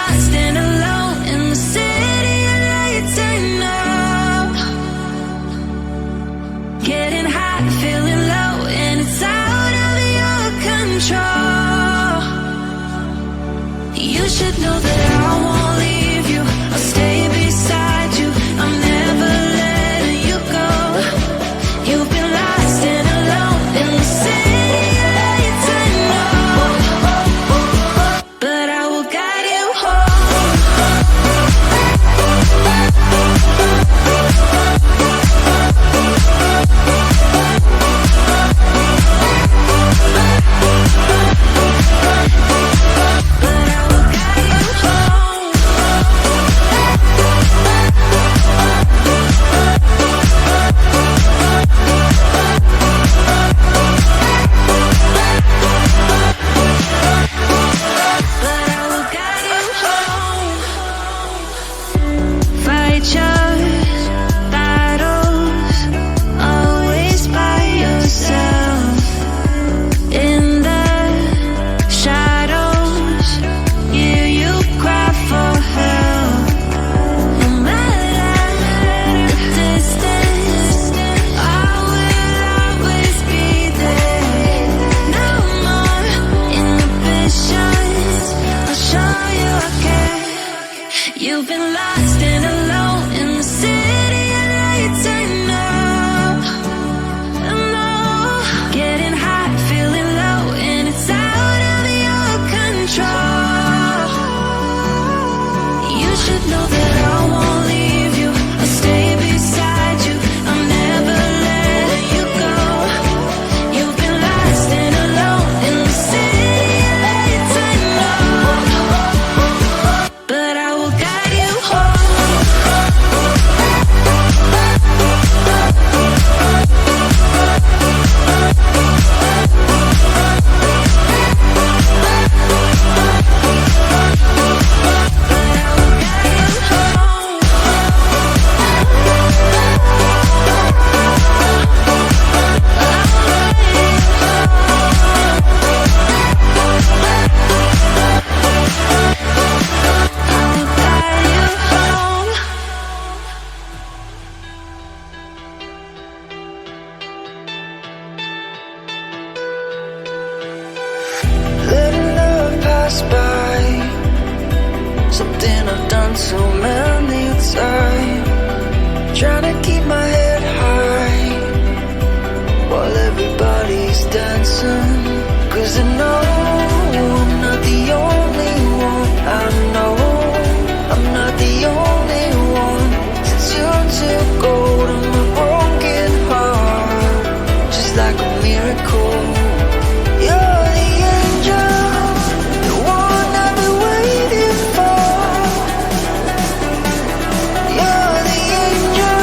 lost and alone in the city of lights. I know. Getting hot, feeling low, and it's out of your control. You should know that I won't leave you. I'll stay beside you. I'm never letting you go. You've been lost and alone in the city of lights. I know, but I will guide you home. But I will guide you home. But I will guide you home. Fight your battles, always by yourself. In the shadows, hear you cry for help. No matter the distance, I will always be there. No more inhibitions, I'll show you I care. You've been lost and alone in the city of lights. I know, I know. Getting hot, feeling low, and it's out of your control. You should know that I won't leave you. I'll stay beside you. I'm never letting you go. You've been lost and alone in the city of lights. I know, but I will guide you home. Letting love pass by, something I've done so many times. Trying to keep my head high while everybody's dancing. 'Cause I know I'm not the only one. I know I'm not the only one. Since you took hold of my broken heart, just like a miracle. You're the angel, the one I've been waiting for. You're the angel,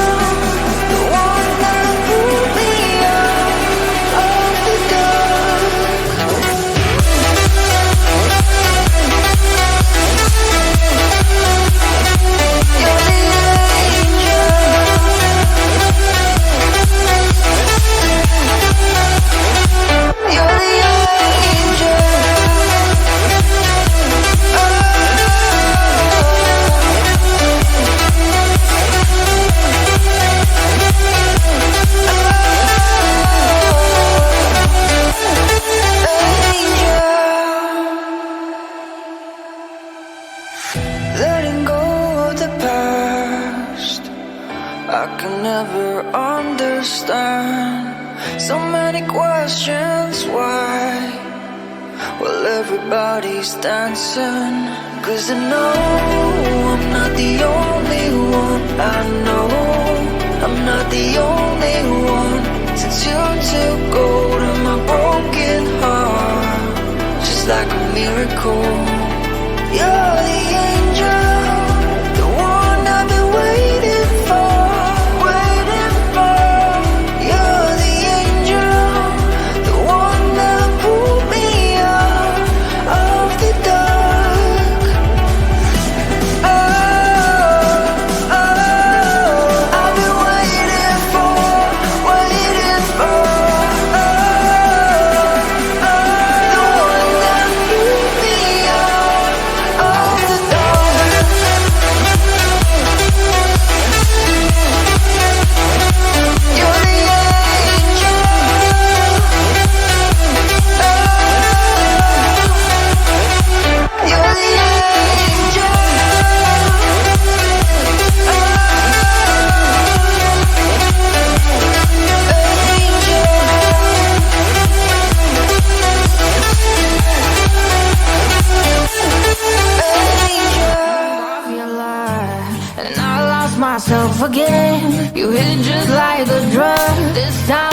the one that pulled me out of the dark. You're the angel. You're the angel. Letting go of the past, I can never understand. So many questions, why? Well, everybody's dancing. 'Cause I know I'm not the only one. I know I'm not the only one. Since you took hold of my broken heart, just like a miracle. You're the angel, the one I've been waiting for, waiting for. You're the angel, the one that pulled me out of the dark. Oh, I've been waiting for, waiting for. The one that pulled me out. myself again. You hit just like a drug. This time